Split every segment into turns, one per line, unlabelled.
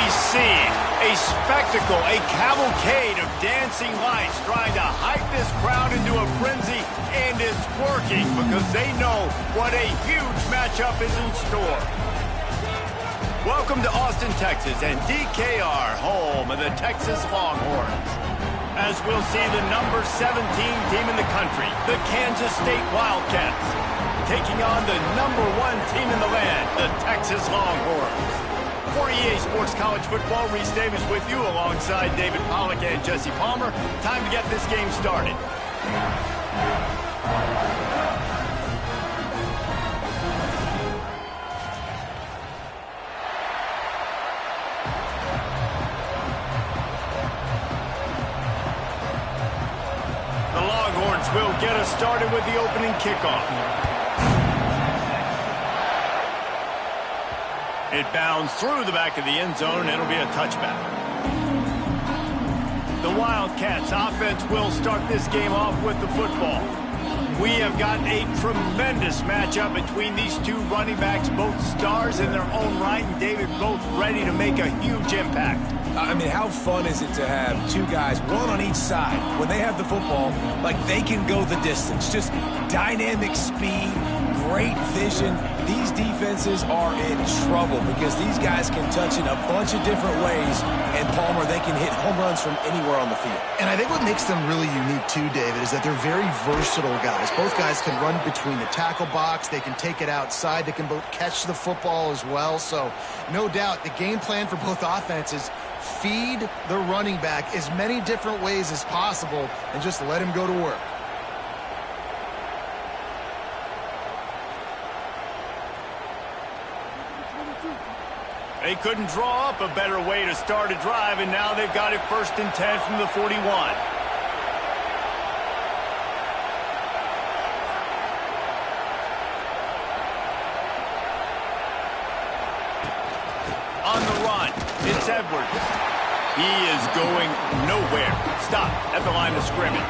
we see? A spectacle, a cavalcade of dancing lights trying to hype this crowd into a frenzy, and it's working because they know what a huge matchup is in store. Welcome to Austin, Texas, and DKR, home of the Texas Longhorns. As we'll see the number 17 team in the country, the Kansas State Wildcats, taking on the number 1 team in the land, the Texas Longhorns. For EA Sports College Football, Reese Davis with you alongside David Pollack and Jesse Palmer. Time to get this game started. The Longhorns will get us started with the opening kickoff. It bounds through the back of the end zone, and it'll be a touchback. The Wildcats offense will start this game off with the football. We have got a tremendous matchup between these two running backs, both stars in their own right, and David, both ready to make a huge impact.
I mean, how fun is it to have two guys, one on each side, when they have the football, like they can go the distance. Just dynamic speed, great vision. These defenses are in trouble because these guys can touch in a bunch of different ways, and Palmer, they can hit home runs from anywhere on the field.
And I think what makes them really unique too, David, is that they're very versatile guys. Both guys can run between the tackle box. They can take it outside. They can both catch the football as well. So no doubt the game plan for both offenses, feed the running back as many different ways as possible and just let him go to work.
They couldn't draw up a better way to start a drive, and now they've got it 1st and 10 from the 41. On the run, it's Edwards. He is going nowhere. Stop at the line of scrimmage.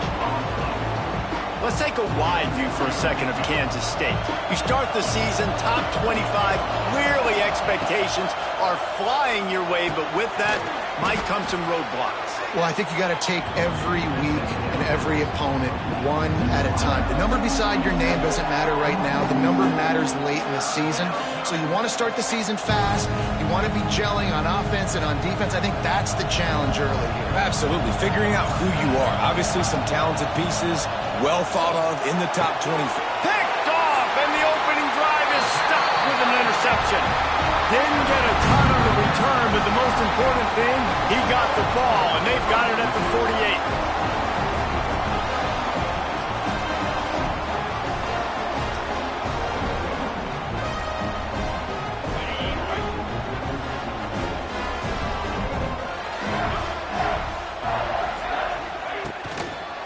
Let's take a wide view for a second of Kansas State. You start the season top 25. Clearly expectations are flying your way, but with that might come some roadblocks.
Well, I think you got to take every week and every opponent one at a time. The number beside your name doesn't matter right now. The number matters late in the season. So you want to start the season fast. You want to be gelling on offense and on defense. I think that's the challenge early here.
Absolutely. Figuring out who you are. Obviously some talented pieces, well thought of in the top 20.
Picked off, and the opening drive is stopped with an interception. Didn't get a ton on the return, but the most important thing, he got the ball, and they've got it at the 48.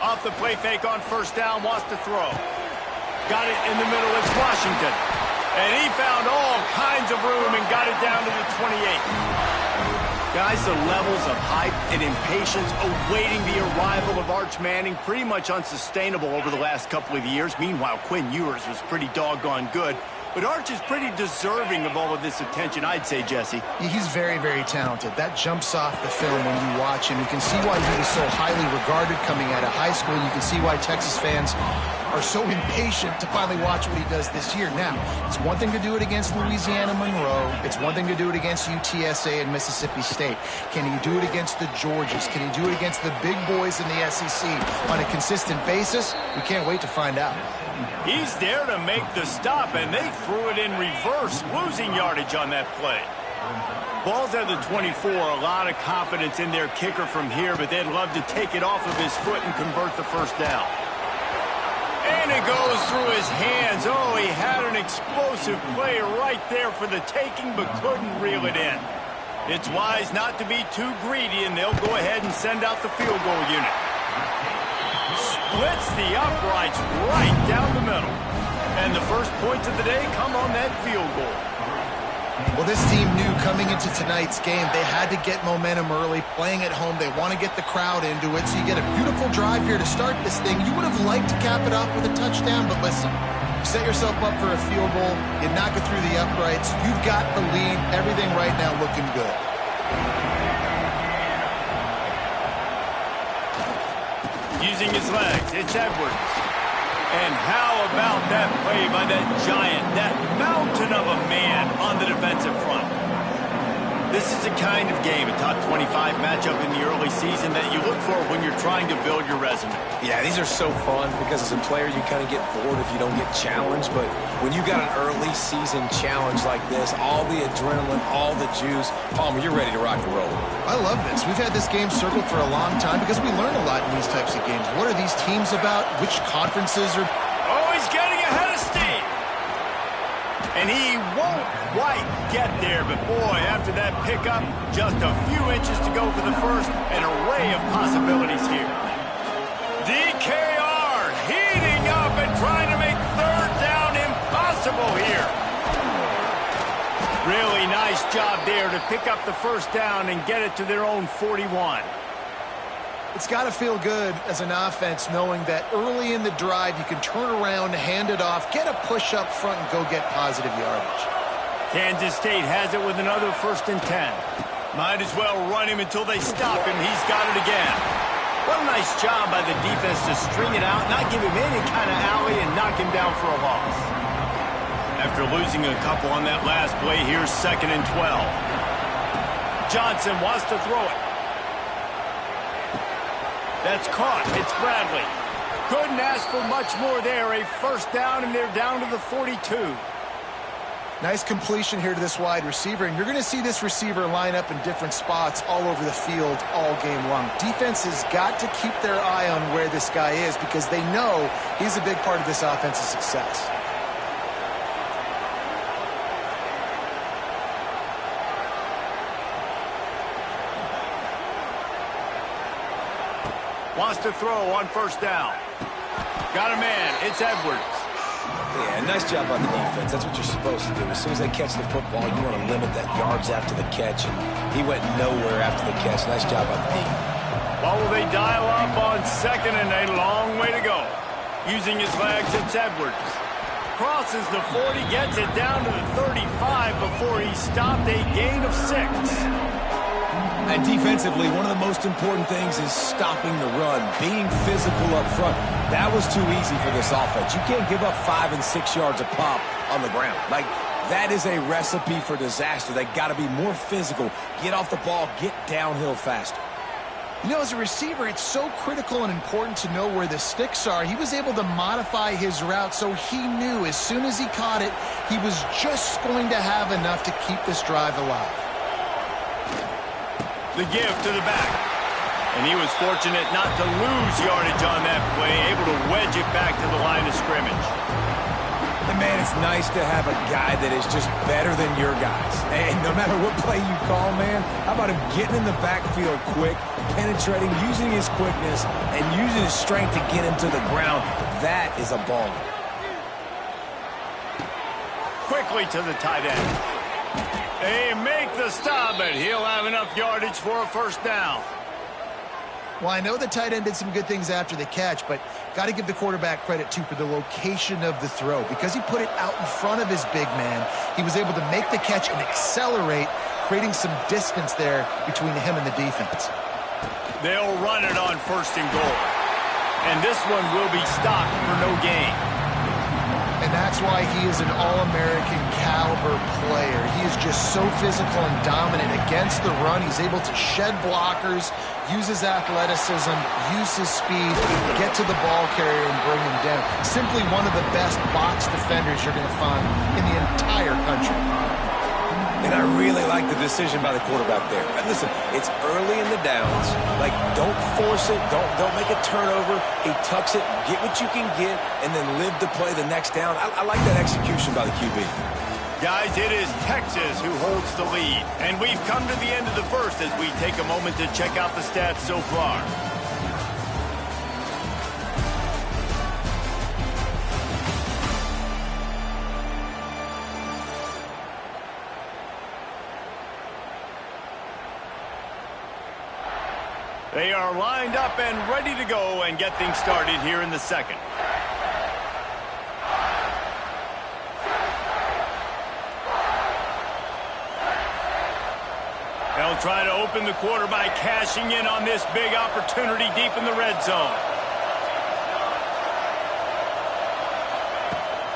Off the play fake on 1st down, wants to throw. Got it in the middle, it's Washington. And he found all kinds of room and got it down to the 28. Guys, the levels of hype and impatience awaiting the arrival of Arch Manning pretty much unsustainable over the last couple of years. Meanwhile, Quinn Ewers was pretty doggone good. But Arch is pretty deserving of all of this attention, I'd say, Jesse.
He's very, very talented. That jumps off the film when you watch him. You can see why he was so highly regarded coming out of high school. You can see why Texas fans are so impatient to finally watch what he does this year. Now, it's one thing to do it against Louisiana Monroe. It's one thing to do it against UTSA and Mississippi State. Can he do it against the Georgias? Can he do it against the big boys in the SEC on a consistent basis? We can't wait to find out.
He's there to make the stop, and they threw it in reverse, losing yardage on that play. Ball's at the 24, a lot of confidence in their kicker from here, but they'd love to take it off of his foot and convert the 1st down. And it goes through his hands. Oh, he had an explosive play right there for the taking, but couldn't reel it in. It's wise not to be too greedy, and they'll go ahead and send out the field goal unit. Splits the uprights right down the middle. And the first points of the day come on that field goal.
Well, this team knew coming into tonight's game they had to get momentum early, playing at home. They want to get the crowd into it, so you get a beautiful drive here to start this thing. You would have liked to cap it off with a touchdown, but listen, you set yourself up for a field goal, you knock it through the uprights, you've got the lead, everything right now looking good.
Using his legs, it's Edwards. And how about that play by that giant, that mountain of a man on the defensive front? This is the kind of game, a top 25 matchup in the early season that you look for when you're trying to build your resume.
Yeah, these are so fun because as a player, you kind of get bored if you don't get challenged. But when you got an early season challenge like this, all the adrenaline, all the juice, Palmer, you're ready to rock and roll.
I love this. We've had this game circled for a long time because we learn a lot in these types of games. What are these teams about? Which conferences are...
Oh, he's getting ahead of steam. And he won't quite get there, but boy, after that pickup, just a few inches to go for the first, an array of possibilities here. DKR heating up and trying to make third down impossible here. Really nice job there to pick up the first down and get it to their own 41.
It's got to feel good as an offense knowing that early in the drive you can turn around, hand it off, get a push up front, and go get positive yardage.
Kansas State has it with another 1st and 10. Might as well run him until they stop him. He's got it again. What a nice job by the defense to string it out, not give him any kind of alley, and knock him down for a loss. After losing a couple on that last play, here's 2nd and 12. Johnson wants to throw it. That's caught. It's Bradley. Couldn't ask for much more there. A first down, and they're down to the 42.
Nice completion here to this wide receiver, and you're going to see this receiver line up in different spots all over the field all game long. Defense has got to keep their eye on where this guy is because they know he's a big part of this offense's success.
Wants to throw on 1st down. Got a man. It's Edwards.
Yeah, nice job on the defense. That's what you're supposed to do. As soon as they catch the football, you want to limit that yards after the catch, and he went nowhere after the catch. Nice job on the D.
Well, will they dial up on 2nd and a long way to go? Using his legs, it's Edwards. Crosses the 40, gets it down to the 35 before he stopped, a gain of 6.
And defensively, one of the most important things is stopping the run, being physical up front. That was too easy for this offense. You can't give up 5 and 6 yards a pop on the ground. Like, that is a recipe for disaster. They got to be more physical, get off the ball, get downhill faster.
You know, as a receiver, it's so critical and important to know where the sticks are. He was able to modify his route so he knew as soon as he caught it, he was just going to have enough to keep this drive alive.
The give to the back. And he was fortunate not to lose yardage on that play, able to wedge it back to the line of scrimmage.
And man, it's nice to have a guy that is just better than your guys. And no matter what play you call, man, how about him getting in the backfield quick, penetrating, using his quickness, and using his strength to get him to the ground. That is a ball. Quickly to the tight end.
They make the stop, but he'll have enough yardage for a first down.
Well, I know the tight end did some good things after the catch, but got to give the quarterback credit, too, for the location of the throw. Because he put it out in front of his big man, he was able to make the catch and accelerate, creating some distance there between him and the defense.
They'll run it on 1st and goal. And this one will be stopped for no gain.
And that's why he is an All-American caliber player. He is just so physical and dominant against the run. He's able to shed blockers, use his athleticism, use his speed, get to the ball carrier and bring him down. Simply one of the best box defenders you're going to find in the entire country.
And I really like the decision by the quarterback there. And listen, it's early in the downs. Like, don't force it. Don't make a turnover. He tucks it, get what you can get, and then live to play the next down. I like that execution by the QB.
Guys, it is Texas who holds the lead. And we've come to the end of the first as we take a moment to check out the stats so far. They are lined up and ready to go and get things started here in the second. They'll try to open the quarter by cashing in on this big opportunity deep in the red zone.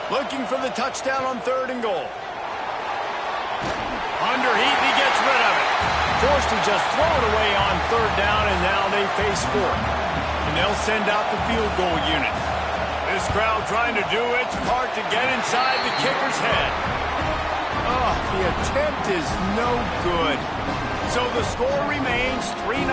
Looking for the touchdown on 3rd and goal. Under heat, he gets rid of it. Forced to just throw it away on 3rd down, and now they face 4th. And they'll send out the field goal unit. This crowd trying to do its part to get inside the kicker's head. Oh, the attempt is no good. So the score remains 3-0.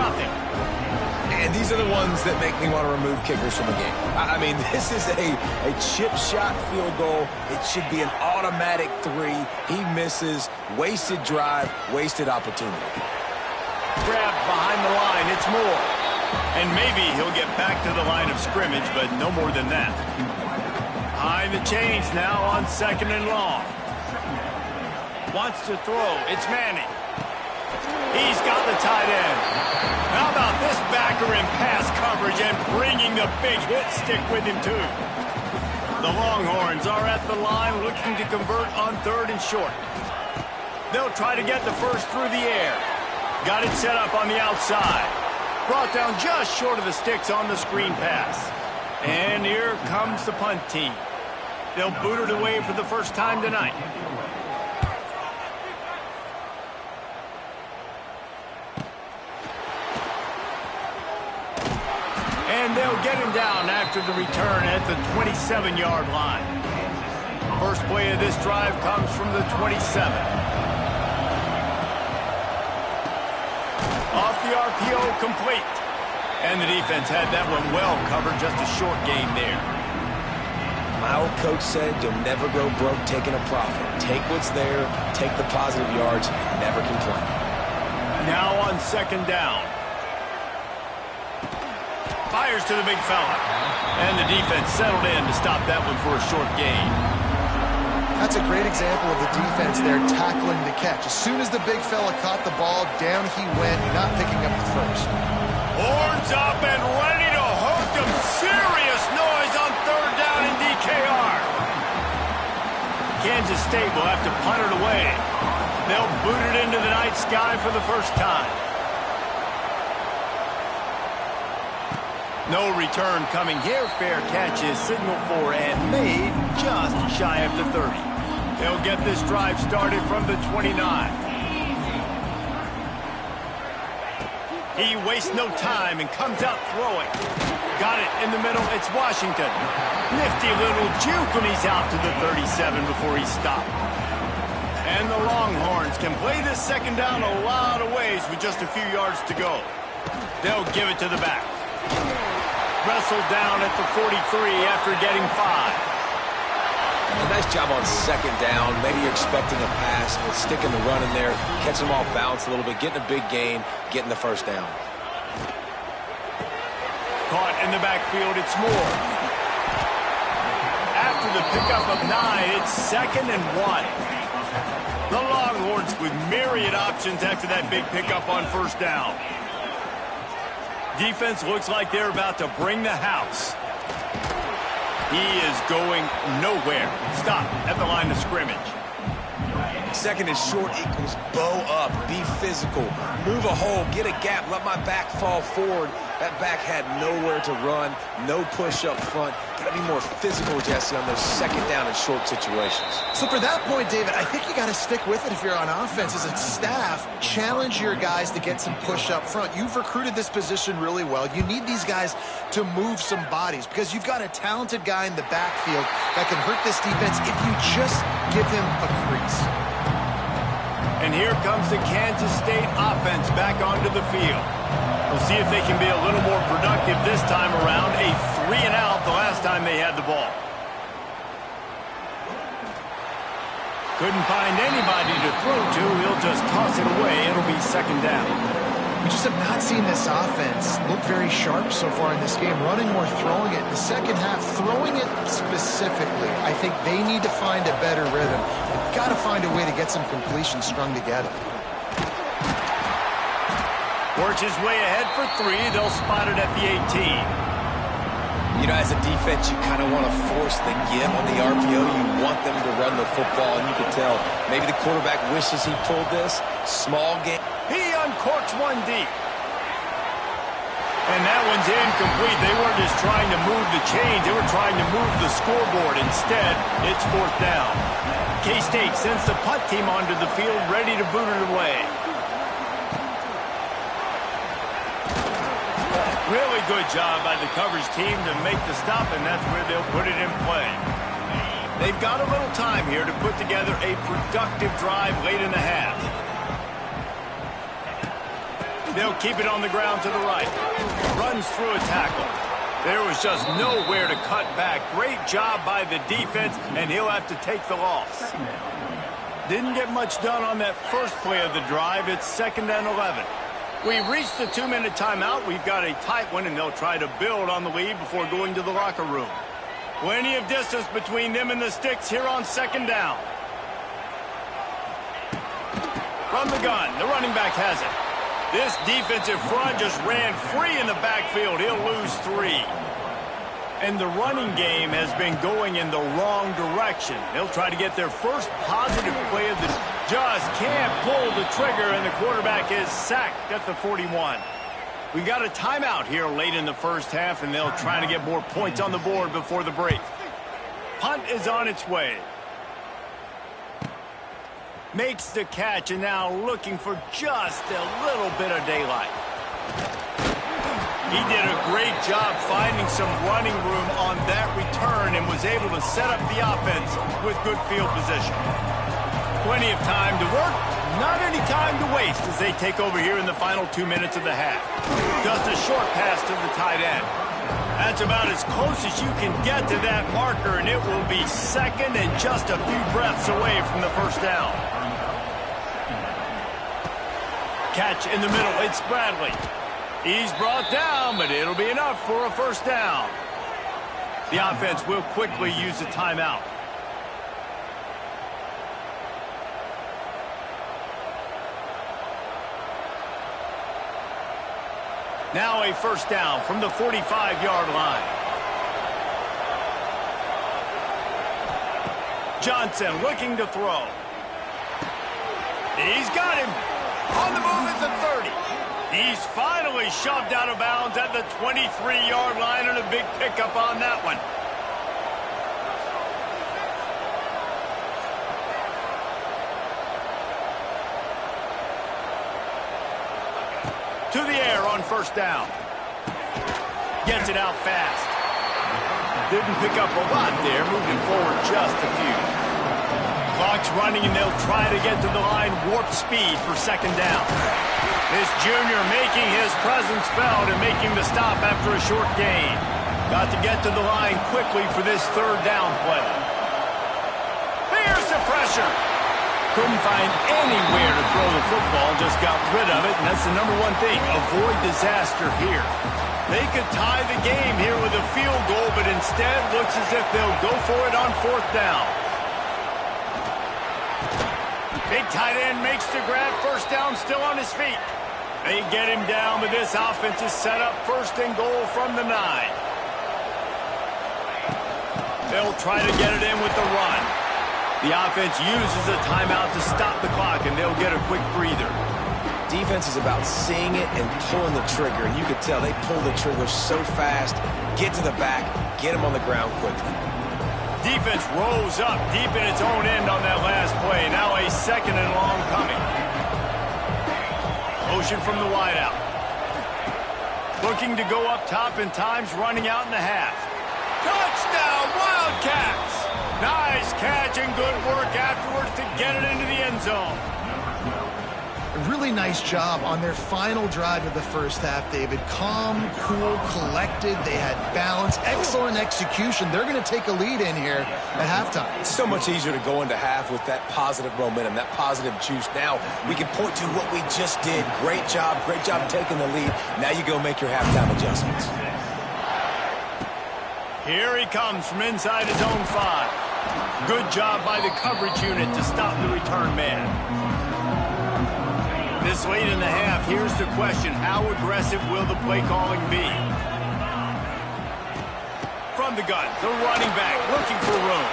And these are the ones that make me want to remove kickers from the game. I mean, this is a chip shot field goal. It should be an automatic 3. He misses. Wasted drive, wasted opportunity.
Grab behind the line. It's Moore. And maybe he'll get back to the line of scrimmage, but no more than that. Behind the chains now on 2nd and long. Wants to throw. It's Manning. He's got the tight end. How about this backer in pass coverage and bringing the big hit stick with him, too? The Longhorns are at the line looking to convert on 3rd and short. They'll try to get the first through the air. Got it set up on the outside. Brought down just short of the sticks on the screen pass. And here comes the punt team. They'll boot it away for the first time tonight. And they'll get him down after the return at the 27-yard line. First play of this drive comes from the 27. Off the RPO, complete. And the defense had that one well covered, just a short gain there.
My old coach said you'll never go broke taking a profit. Take what's there, take the positive yards, and never complain.
Now on 2nd down. Fires to the big fella. And the defense settled in to stop that one for a short gain.
That's a great example of the defense there tackling the catch. As soon as the big fella caught the ball, down he went, not picking up the first.
Horns up and ready to hook them. Serious noise on 3rd down in DKR. Kansas State will have to punt it away. They'll boot it into the night sky for the first time. No return coming here. Fair catch is signaled for and made just shy of the 30. They'll get this drive started from the 29. He wastes no time and comes out throwing. Got it in the middle. It's Washington. Nifty little juke when he's out to the 37 before he stopped. And the Longhorns can play this 2nd down a lot of ways with just a few yards to go. They'll give it to the back. Wrestled down at the 43 after getting 5.
A nice job on 2nd down. Maybe you're expecting a pass, but sticking the run in there, catching them off balance a little bit, getting a big gain, getting the 1st down.
Caught in the backfield, it's Moore. After the pickup of 9, it's 2nd and 1. The Longhorns with myriad options after that big pickup on 1st down. Defense looks like they're about to bring the house. He is going nowhere. Stop at the line of scrimmage.
2nd and short equals bow up, be physical, move a hole, get a gap, let my back fall forward. That back had nowhere to run, no push up front. Got to be more physical, Jesse, on those 2nd down and short situations.
So for that point, David, I think you got to stick with it if you're on offense. As a staff, challenge your guys to get some push up front. You've recruited this position really well. You need these guys to move some bodies because you've got a talented guy in the backfield that can hurt this defense if you just give him a crease.
And here comes the Kansas State offense back onto the field. We'll see if they can be a little more productive this time around. A 3-and-out the last time they had the ball. Couldn't find anybody to throw to. He'll just toss it away. It'll be 2nd down.
We just have not seen this offense look very sharp so far in this game. Running more, throwing it. In the 2nd half, throwing it specifically. I think they need to find a better rhythm. They've got to find a way to get some completions strung together.
Works his way ahead for 3. They'll spot it at the 18.
You know, as a defense, you kind of want to force the give on the RPO. You want them to run the football, and you can tell maybe the quarterback wishes he pulled this. Small game.
He uncorks one deep. And that one's incomplete. They weren't just trying to move the chains. They were trying to move the scoreboard. Instead, it's 4th down. K-State sends the punt team onto the field, ready to boot it away. Really good job by the coverage team to make the stop, and that's where they'll put it in play. They've got a little time here to put together a productive drive late in the half. They'll keep it on the ground to the right. Runs through a tackle. There was just nowhere to cut back. Great job by the defense, and he'll have to take the loss. Didn't get much done on that first play of the drive. It's 2nd and 11. We've reached the 2-minute timeout. We've got a tight one, and they'll try to build on the lead before going to the locker room. Plenty of distance between them and the sticks here on 2nd down. From the gun, the running back has it. This defensive front just ran free in the backfield. He'll lose 3. And the running game has been going in the wrong direction. They'll try to get their first positive play of the... Just can't pull the trigger, and the quarterback is sacked at the 41. We got a timeout here late in the first half, and they'll try to get more points on the board before the break. Punt is on its way. Makes the catch, and now looking for just a little bit of daylight. He did a great job finding some running room on that return and was able to set up the offense with good field position. Plenty of time to work, not any time to waste as they take over here in the final 2 minutes of the half. Just a short pass to the tight end. That's about as close as you can get to that marker, and it will be 2nd and just a few breaths away from the first down. Catch in the middle, it's Bradley. He's brought down, but it'll be enough for a first down. The offense will quickly use a timeout. Now a first down from the 45-yard line. Johnson looking to throw. He's got him. On the move at the 30. He's finally shoved out of bounds at the 23-yard line, and a big pickup on that one. To the air on first down. Gets it out fast. Didn't pick up a lot there, moving forward just a few. Clock's running, and they'll try to get to the line warp speed for 2nd down. This junior making his presence felt and making the stop after a short gain. Got to get to the line quickly for this 3rd down play. Here's the pressure. Couldn't find anywhere to throw the football, just got rid of it, and that's the number one thing. Avoid disaster here. They could tie the game here with a field goal, but instead looks as if they'll go for it on 4th down. Big tight end makes the grab, first down, still on his feet. They get him down, but this offense is set up 1st and goal from the 9. They'll try to get it in with the run. The offense uses a timeout to stop the clock, and they'll get a quick breather.
Defense is about seeing it and pulling the trigger, and you could tell they pull the trigger so fast, get to the back, get him on the ground quickly.
Defense rolls up deep in its own end on that last play. Now a 2nd and long coming. Motion from the wideout. Looking to go up top, and time's running out in the half. Touchdown, Wildcats! Nice catch and good work afterwards to get it into the end zone.
A really nice job on their final drive of the first half, David. Calm, cool, collected. They had balance, excellent execution. They're going to take a lead in here at halftime.
It's so much easier to go into half with that positive momentum, that positive juice. Now we can point to what we just did. Great job taking the lead. Now you go make your halftime adjustments.
Here he comes from inside his own 5. Good job by the coverage unit to stop the return man. This late in the half, here's the question. How aggressive will the play calling be? From the gun, the running back looking for room.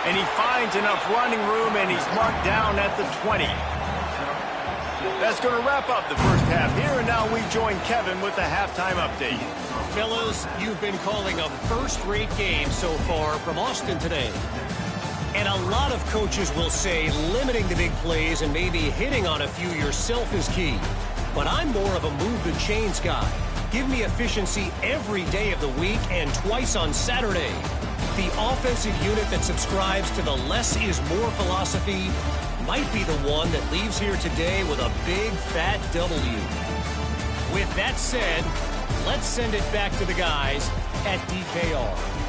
And he finds enough running room, and he's marked down at the 20. That's going to wrap up the first half here, and now we join Kevin with the halftime update.
Fellas, you've been calling a first-rate game so far from Austin today. And a lot of coaches will say limiting the big plays and maybe hitting on a few yourself is key. But I'm more of a move the chains guy. Give me efficiency every day of the week and twice on Saturday. The offensive unit that subscribes to the less is more philosophy might be the one that leaves here today with a big fat W. With that said, let's send it back to the guys at DKR.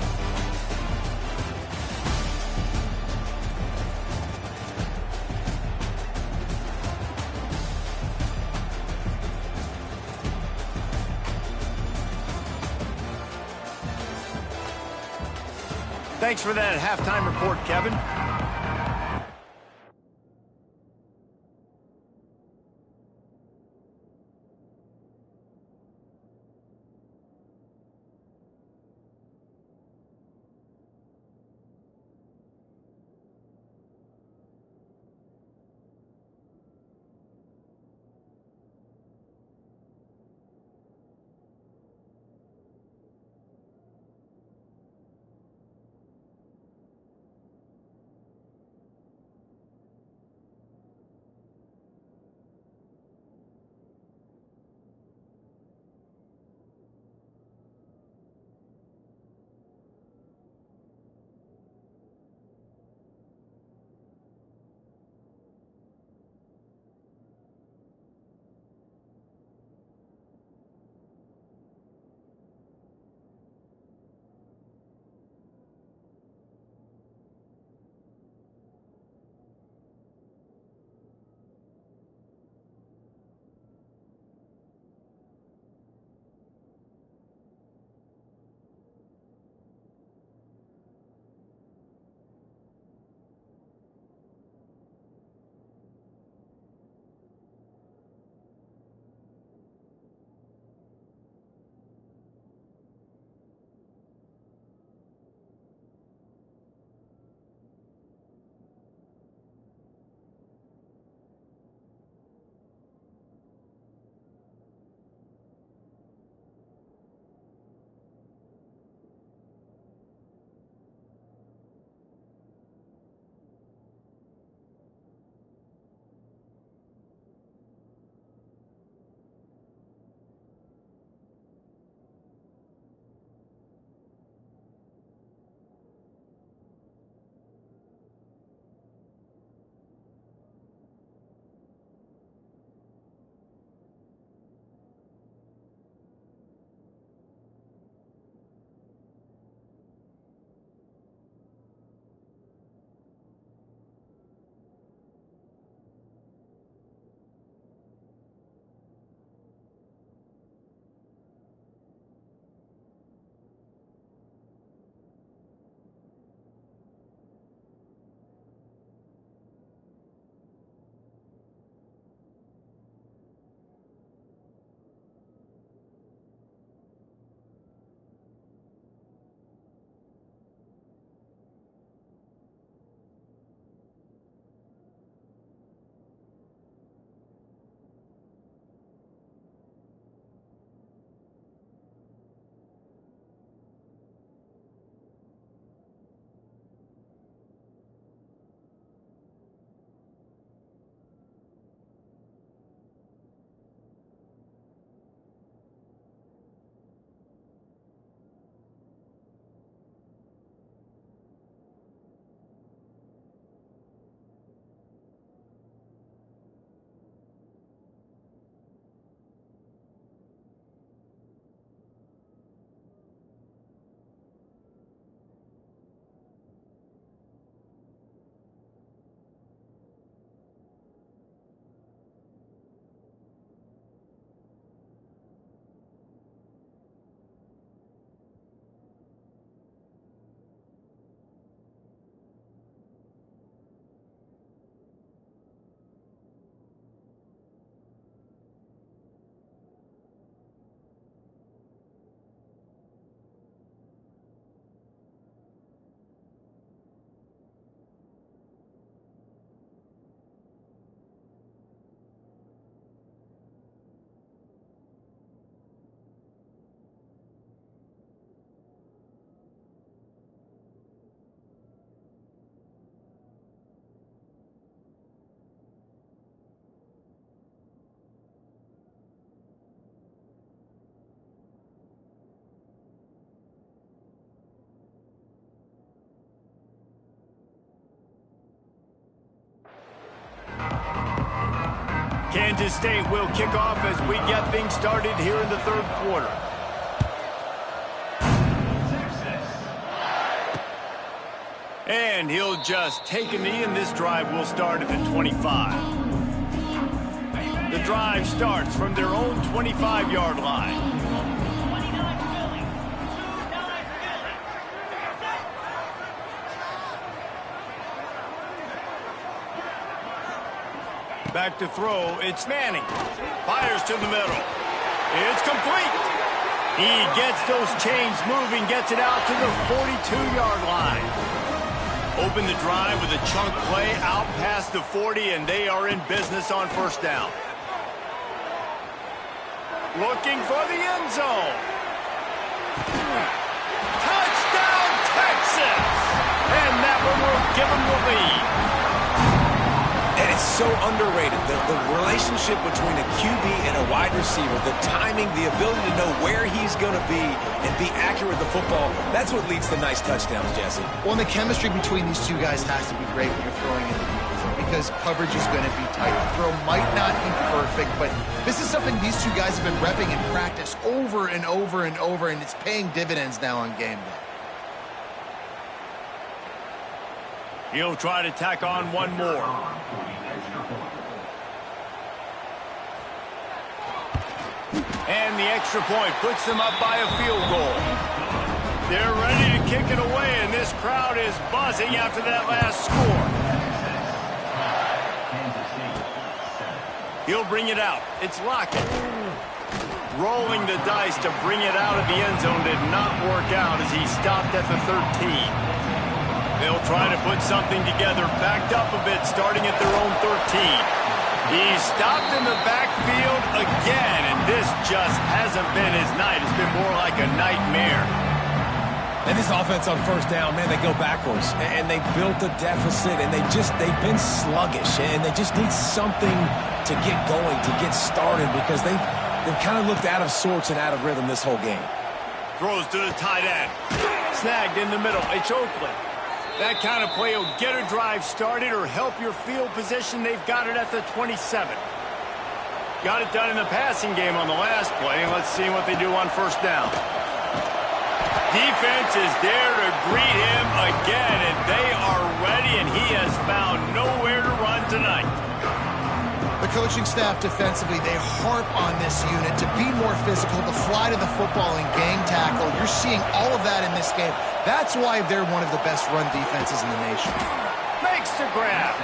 Thanks for that halftime report, Kevin. Kansas State will kick off as we get things started here in the third quarter. And he'll just take a knee, and this drive will start at the 25. The drive starts from their own 25-yard line. Back to throw, it's Manning. Fires to the middle. It's complete. He gets those chains moving, gets it out to the 42-yard line. Open the drive with a chunk play out past the 40, and they are in business on first down. Looking for the end zone. Touchdown, Texas! And that one will give them the lead.
And it's so underrated, the relationship between a QB and a wide receiver, the timing, the ability to know where he's going to be and be accurate with the football, that's what leads to nice touchdowns, Jesse.
Well, and the chemistry between these two guys has to be great when you're throwing into the end zone because coverage is going to be tight. The throw might not be perfect, but this is something these two guys have been repping in practice over and over and over, and it's paying dividends now on game day.
He'll try to tack on one more. And the extra point puts them up by a field goal. They're ready to kick it away, and this crowd is buzzing after that last score. He'll bring it out. It's Lockett. Rolling the dice to bring it out of the end zone did not work out as he stopped at the 13. They'll try to put something together, backed up a bit, starting at their own 13. He's stopped in the backfield again, and this just hasn't been his night. It's been more like a nightmare.
And this offense on first down, man, they go backwards. And they built a deficit, and they've been sluggish. And they just need something to get going, to get started, because they've kind of looked out of sorts and out of rhythm this whole game.
Throws to the tight end. Snagged in the middle. It's Oakland. That kind of play will get a drive started or help your field position. They've got it at the 27. Got it done in the passing game on the last play. And let's see what they do on first down. Defense is there to greet him again, and they are ready, and he has found nowhere to run tonight.
The coaching staff defensively, they harp on this unit to be more physical, to fly to the football and gang tackle. You're seeing all of that in this game. That's why they're one of the best run defenses in the nation.
Makes the grab.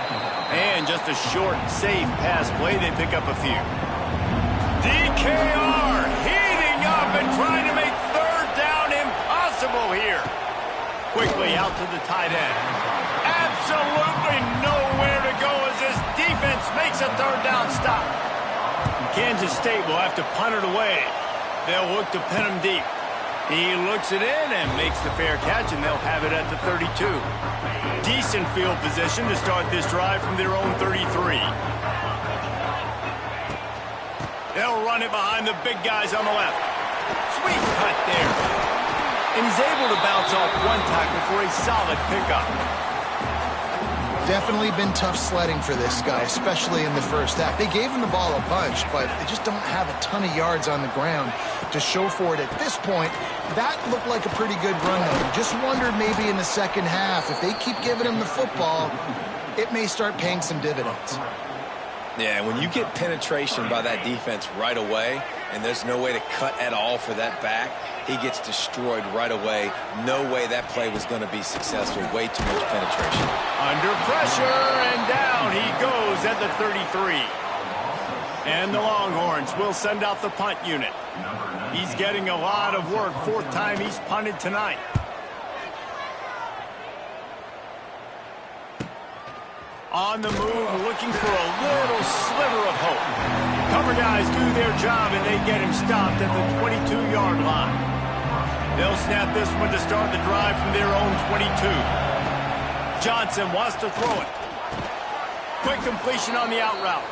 And just a short, safe pass play. They pick up a few. DKR heating up and trying to make third down impossible here. Quickly out to the tight end. Absolutely nowhere to go as this defense makes a third down stop. Kansas State will have to punt it away. They'll look to pin him deep. He looks it in and makes the fair catch, and they'll have it at the 32. Decent field position to start this drive from their own 33. They'll run it behind the big guys on the left. Sweet cut there. And he's able to bounce off one tackle for a solid pickup.
Definitely been tough sledding for this guy, especially in the first half. They gave him the ball a bunch, but they just don't have a ton of yards on the ground to show for it at this point. That looked like a pretty good run, though. Just wondered maybe in the second half, if they keep giving him the football, it may start paying some dividends.
Yeah, when you get penetration by that defense right away, and there's no way to cut at all for that back, he gets destroyed right away. No way that play was going to be successful. Way too much penetration.
Under pressure, and down he goes at the 33. And the Longhorns will send out the punt unit. He's getting a lot of work. Fourth time he's punted tonight. On the move, looking for a little sliver of hope. Cover guys do their job, and they get him stopped at the 22-yard line. They'll snap this one to start the drive from their own 22. Johnson wants to throw it. Quick completion on the out route.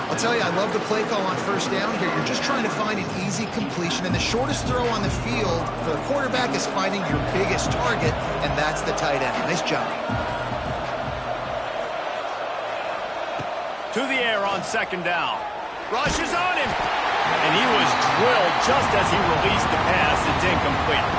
I'll tell you, I love the play call on first down here. You're just trying to find an easy completion, and the shortest throw on the field for the quarterback is finding your biggest target, and that's the tight end. Nice job.
to the air on second down. Rushes on him. And he was drilled just as he released the pass. It's incomplete.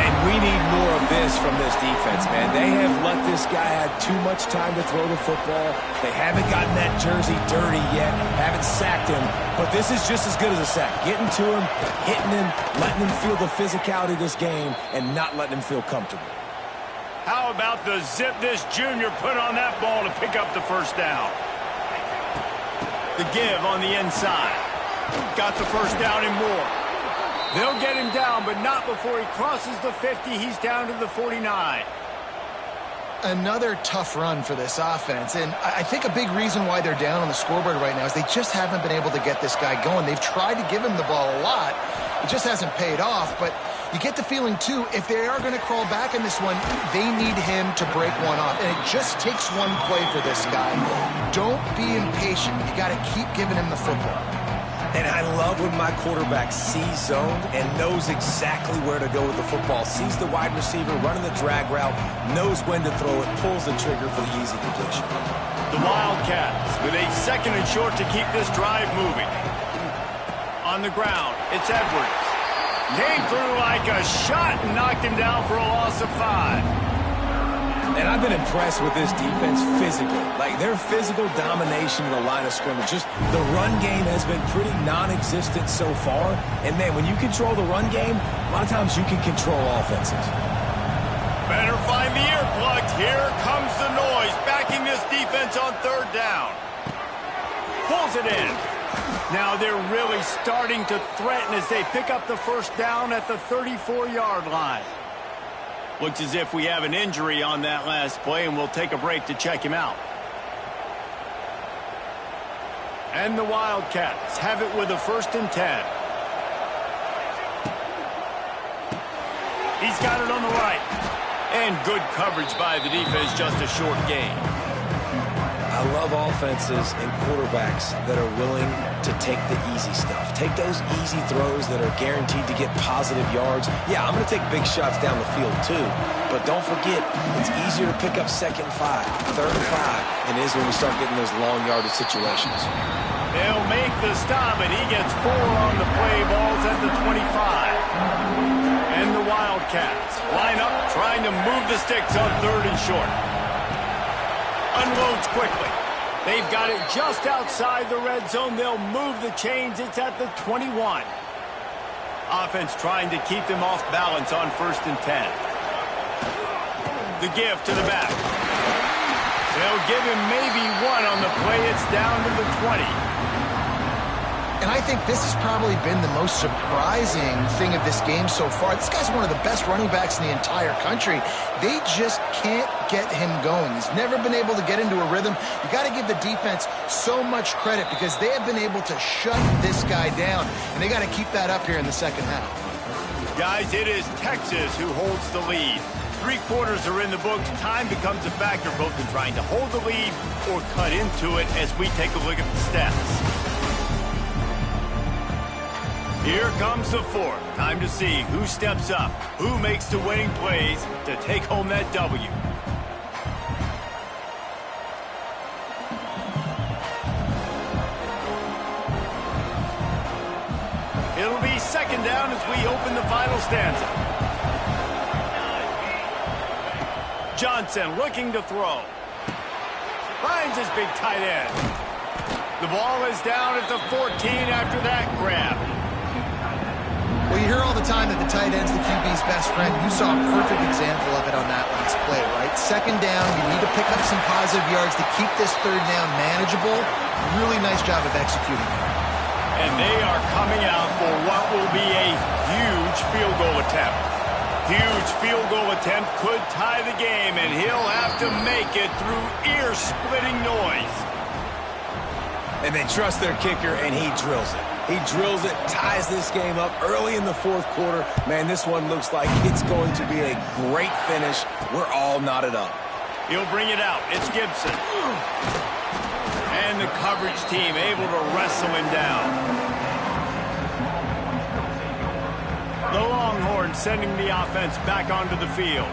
And we need more of this from this defense, man. They have let this guy have too much time to throw the football. They haven't gotten that jersey dirty yet, haven't sacked him. But this is just as good as a sack. Getting to him, hitting him, letting him feel the physicality of this game, and not letting him feel comfortable.
How about the zip this junior put on that ball to pick up the first down? The give on the inside. Got the first down and more. They'll get him down, but not before he crosses the 50. He's down to the 49.
Another tough run for this offense, and I think a big reason why they're down on the scoreboard right now is they just haven't been able to get this guy going. They've tried to give him the ball a lot. It just hasn't paid off, but you get the feeling, too, if they are going to crawl back in this one, they need him to break one off, and it just takes one play for this guy. Don't be impatient. You got to keep giving him the football.
And I love when my quarterback sees zone and knows exactly where to go with the football. Sees the wide receiver running the drag route, knows when to throw it, pulls the trigger for the easy completion.
The Wildcats with a second and short to keep this drive moving. On the ground, it's Edwards. Came through like a shot and knocked him down for a loss of 5.
And I've been impressed with this defense physically. Like, their physical domination of the line of scrimmage. Just the run game has been pretty non-existent so far. And, man, when you control the run game, a lot of times you can control offenses.
Better find the earplugs. Here comes the noise, backing this defense on third down. Pulls it in. Now they're really starting to threaten as they pick up the first down at the 34-yard line. Looks as if we have an injury on that last play, and we'll take a break to check him out. And the Wildcats have it with a 1st and 10. He's got it on the right. And good coverage by the defense, just a short gain.
I love offenses and quarterbacks that are willing to take the easy stuff. Take those easy throws that are guaranteed to get positive yards. Yeah, I'm going to take big shots down the field too. But don't forget, it's easier to pick up 2nd and 5, 3rd and 5 than it is when we start getting those long yardage situations.
They'll make the stop, and he gets 4 on the play. Ball's at the 25. And the Wildcats line up, trying to move the sticks on 3rd and short. Unloads quickly. They've got it just outside the red zone. They'll move the chains. It's at the 21. Offense trying to keep them off balance on 1st and 10. The give to the back. They'll give him maybe 1 on the play. It's down to the 20.
And I think this has probably been the most surprising thing of this game so far. This guy's one of the best running backs in the entire country. They just can't get him going. He's never been able to get into a rhythm. You got to give the defense so much credit because they have been able to shut this guy down. And they got to keep that up here in the second half.
Guys, it is Texas who holds the lead. 3 quarters are in the books. Time becomes a factor both in trying to hold the lead or cut into it as we take a look at the stats. Here comes the 4th. Time to see who steps up, who makes the winning plays to take home that W. It'll be 2nd down as we open the final stanza. Johnson looking to throw. Finds his big tight end. The ball is down at the 14 after that grab.
Well, you hear all the time that the tight end's the QB's best friend. You saw a perfect example of it on that last play, right? 2nd down, you need to pick up some positive yards to keep this 3rd down manageable. Really nice job of executing.
And they are coming out for what will be a huge field goal attempt. Huge field goal attempt could tie the game, and he'll have to make it through ear-splitting noise.
And they trust their kicker, and he drills it. He drills it, ties this game up early in the 4th quarter. Man, this one looks like it's going to be a great finish. We're all knotted up.
He'll bring it out. It's Gibson. And the coverage team able to wrestle him down. The Longhorns sending the offense back onto the field.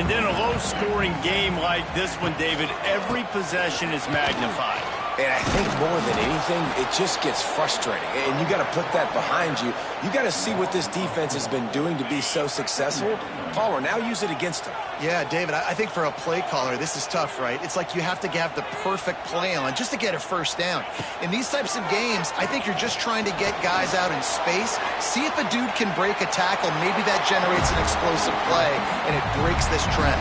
And in a low-scoring game like this one, David, every possession is magnified.
And I think more than anything, it just gets frustrating. And you got to put that behind you. You got to see what this defense has been doing to be so successful. Palmer, now use it against them.
Yeah, David, I think for a play caller, this is tough, right? It's like you have to have the perfect play on just to get a first down. In these types of games, I think you're just trying to get guys out in space, see if a dude can break a tackle. Maybe that generates an explosive play, and it breaks this trend.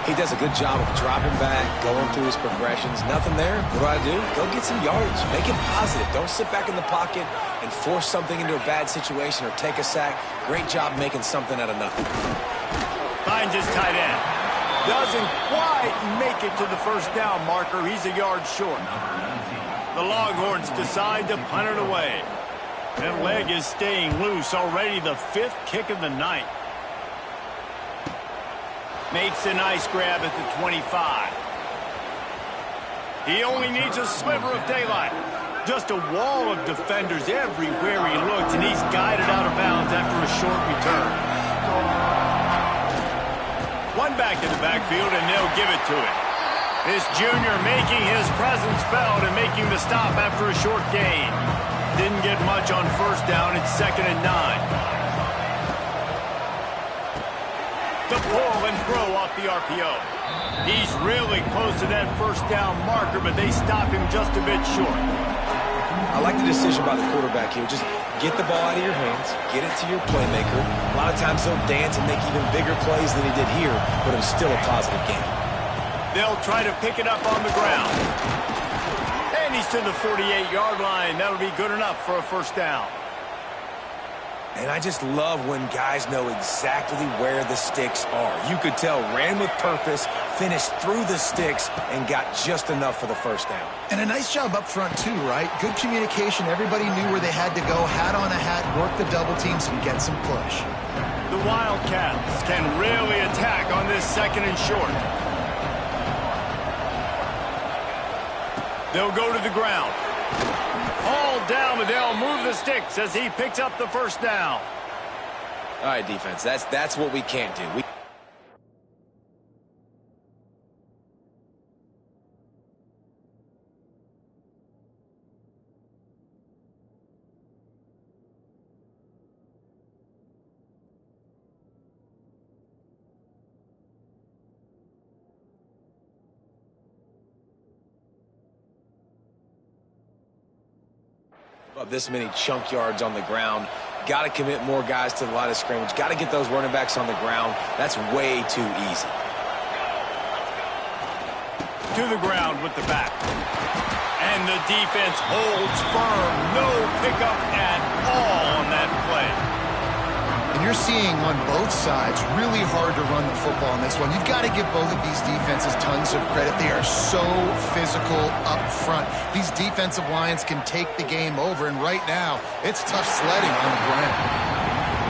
He does a good job of dropping back, going through his progressions. Nothing there. What do? Go get some yardage. Make it positive. Don't sit back in the pocket and force something into a bad situation or take a sack. Great job making something out of nothing.
Finds his tight end. Doesn't quite make it to the first down marker. He's a yard short. The Longhorns decide to punt it away. That leg is staying loose. Already the 5th kick of the night. Makes a nice grab at the 25. He only needs a sliver of daylight. Just a wall of defenders everywhere he looks, and he's guided out of bounds after a short return. One back in the backfield, and they'll give it to him. This junior making his presence felt and making the stop after a short gain. Didn't get much on first down. It's 2nd and 9. The pull and throw off the RPO. He's really close to that first down marker, but they stop him just a bit short.
I like the decision by the quarterback here. Just get the ball out of your hands, get it to your playmaker. A lot of times he'll dance and make even bigger plays than he did here, but it was still a positive game.
They'll try to pick it up on the ground. And he's to the 48-yard line. That'll be good enough for a first down.
And I just love when guys know exactly where the sticks are. You could tell ran with purpose, finished through the sticks, and got just enough for the first down.
And a nice job up front, too, right? Good communication. Everybody knew where they had to go, hat on a hat, work the double teams, and get some push.
The Wildcats can really attack on this 2nd and short. They'll go to the ground. All down, but they'll move the sticks as he picks up the first down.
All right, defense, that's what we can't do. This many chunk yards on the ground. Got to commit more guys to the line of scrimmage. Got to get those running backs on the ground. That's way too easy.
To the ground with the back. And the defense holds firm. No pickup at all on that play.
And you're seeing on both sides really hard to run the football in this one. You've got to give both of these defenses tons of credit. They are so physical up front. These defensive lines can take the game over, and right now, it's tough sledding on the ground.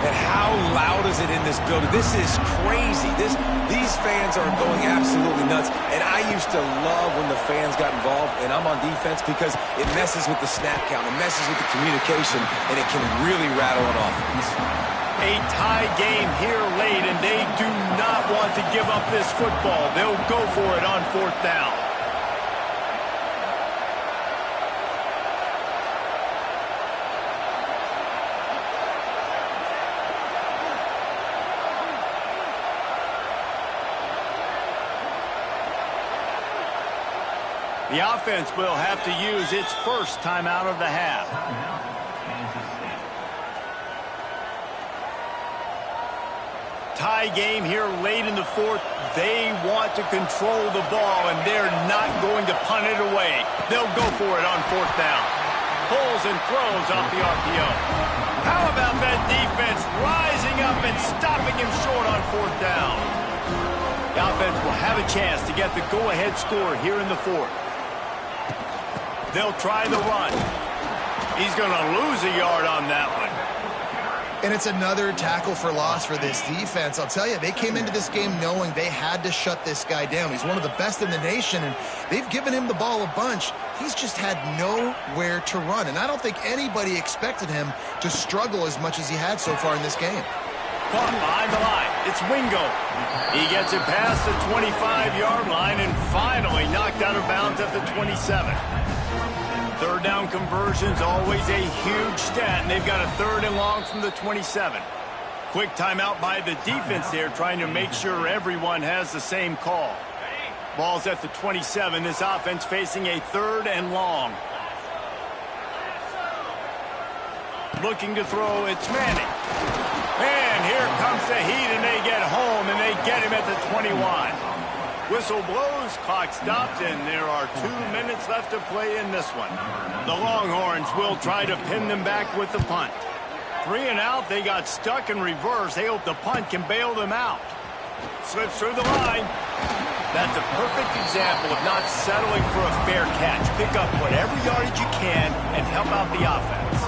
And how loud is it in this building? This is crazy. These fans are going absolutely nuts. And I used to love when the fans got involved, and I'm on defense because it messes with the snap count. It messes with the communication, and it can really rattle an offense.
A tie game here late, and they do not want to give up this football. They'll go for it on 4th down. The offense will have to use its first timeout of the half. Tie game here late in the 4th. They want to control the ball, and they're not going to punt it away. They'll go for it on 4th down. Pulls and throws off the RPO. How about that defense rising up and stopping him short on 4th down? The offense will have a chance to get the go-ahead score here in the 4th. They'll try the run. He's going to lose a yard on that one.
And it's another tackle for loss for this defense. I'll tell you, they came into this game knowing they had to shut this guy down. He's one of the best in the nation, and they've given him the ball a bunch. He's just had nowhere to run, and I don't think anybody expected him to struggle as much as he had so far in this game.
Caught behind the line. It's Wingo. He gets it past the 25-yard line and finally knocked out of bounds at the 27. Third down conversion's always a huge stat, and they've got a 3rd and long from the 27. Quick timeout by the defense there, trying to make sure everyone has the same call. Ball's at the 27. This offense facing a 3rd and long. Looking to throw, it's Manning. And here comes the heat, and they get home, and they get him at the 21. Whistle blows, clock stops, and there are 2 minutes left to play in this one. The Longhorns will try to pin them back with the punt. 3 and out, they got stuck in reverse. They hope the punt can bail them out. Slips through the line. That's a perfect example of not settling for a fair catch. Pick up whatever yardage you can and help out the offense.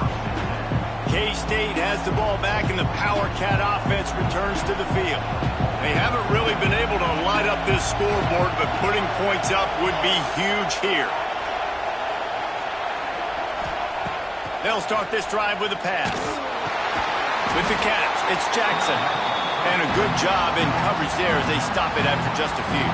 K-State has the ball back, and the Power Cat offense returns to the field. They haven't really been able to light up this scoreboard, but putting points up would be huge here. They'll start this drive with a pass. With the catch, it's Jackson. And a good job in coverage there as they stop it after just a few.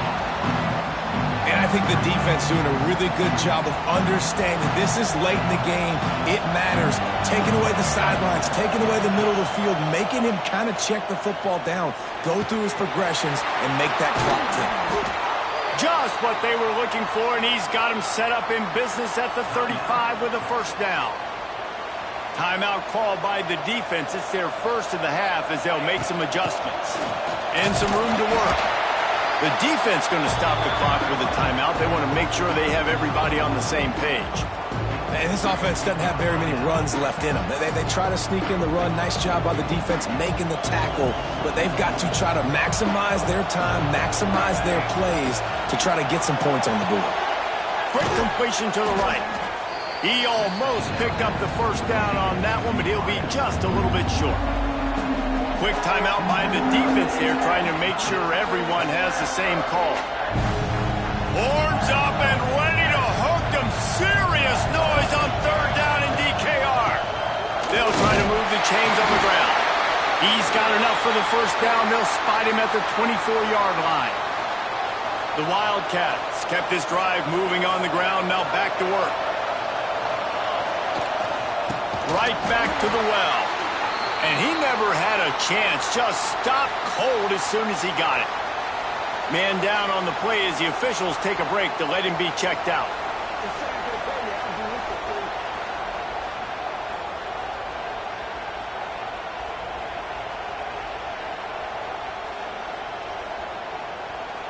And I think the defense doing a really good job of understanding this is late in the game. It matters. Taking away the sidelines, taking away the middle of the field, making him kind of check the football down, go through his progressions, and make that clock tick.
Just what they were looking for, and he's got him set up in business at the 35 with a 1st down. Timeout called by the defense. It's their 1st of the half as they'll make some adjustments. And some room to work. The defense going to stop the clock with a timeout. They want to make sure they have everybody on the same page.
And this offense doesn't have very many runs left in them. They try to sneak in the run. Nice job by the defense making the tackle. But they've got to try to maximize their time, maximize their plays to try to get some points on the board.
Quick completion to the right. He almost picked up the 1st down on that one, but he'll be just a little bit short. Quick timeout by the defense here, trying to make sure everyone has the same call. Horns up and ready to hook them. Serious noise on 3rd down in DKR. They'll try to move the chains on the ground. He's got enough for the 1st down. They'll spot him at the 24-yard line. The Wildcats kept this drive moving on the ground. Now back to work. Right back to the well. And he never had a chance. Just stopped cold as soon as he got it. Man down on the play as the officials take a break to let him be checked out.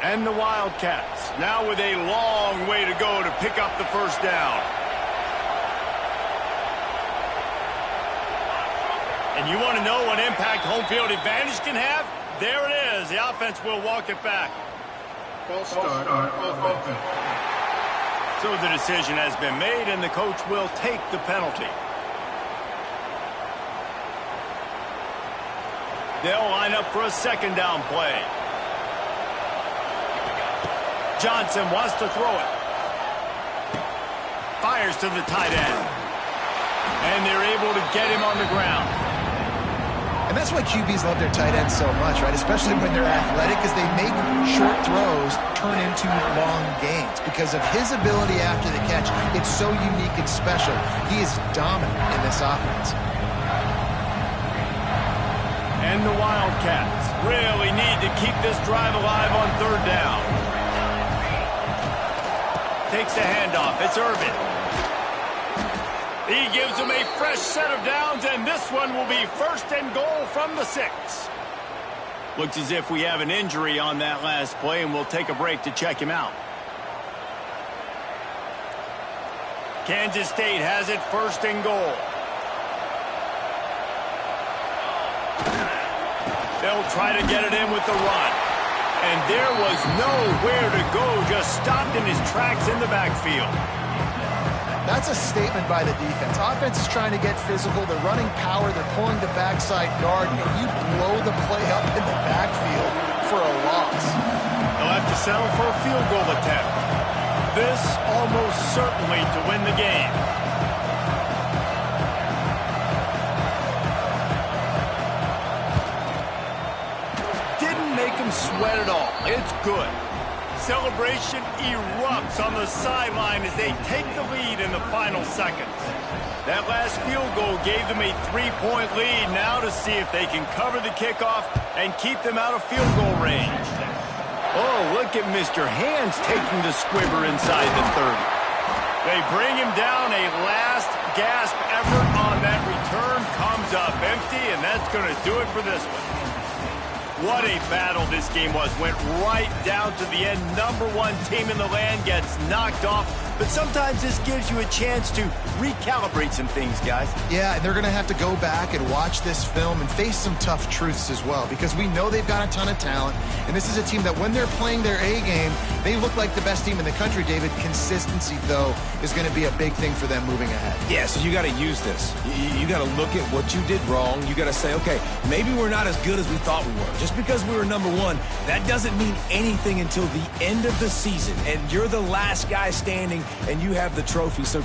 And the Wildcats now with a long way to go to pick up the 1st down. And you want to know what impact home field advantage can have? There it is. The offense will walk it back.
False start on offense.
So the decision has been made, and the coach will take the penalty. They'll line up for a 2nd down play. Johnson wants to throw it. Fires to the tight end. And they're able to get him on the ground.
And that's why QBs love their tight ends so much, right? Especially when they're athletic, because they make short throws turn into long gains. Because of his ability after the catch, it's so unique and special. He is dominant in this offense.
And the Wildcats really need to keep this drive alive on 3rd down. Takes the handoff. It's Irvin. He gives them a fresh set of downs, and this one will be 1st and goal from the 6. Looks as if we have an injury on that last play, and we'll take a break to check him out. Kansas State has it 1st and goal. They'll try to get it in with the run. And there was nowhere to go, just stopped in his tracks in the backfield.
That's a statement by the defense. Offense is trying to get physical. They're running power. They're pulling the backside guard. And you blow the play up in the backfield for a loss.
They'll have to settle for a field goal attempt. This almost certainly to win the game. Didn't make him sweat at all. It's good. celebration erupts on the sideline as they take the lead in the final seconds. That last field goal gave them a 3-point lead. Now to see if they can cover the kickoff and keep them out of field goal range. Oh, look at Mr. Hands taking the squibber inside the 30. They bring him down. A last gasp effort on that return comes up empty, and that's going to do it for this one. What a battle this game was. Went right down to the end. Number one team in the land gets knocked off. But sometimes this gives you a chance to recalibrate some things, guys.
Yeah, and they're going to have to go back and watch this film and face some tough truths as well, because we know they've got a ton of talent, and this is a team that when they're playing their A game, they look like the best team in the country, David. Consistency, though, is going to be a big thing for them moving ahead.
Yeah, so you got to use this. You got to look at what you did wrong. You got to say, okay, maybe we're not as good as we thought we were. Just because we were number one, that doesn't mean anything until the end of the season, and you're the last guy standing, and you have the trophy. So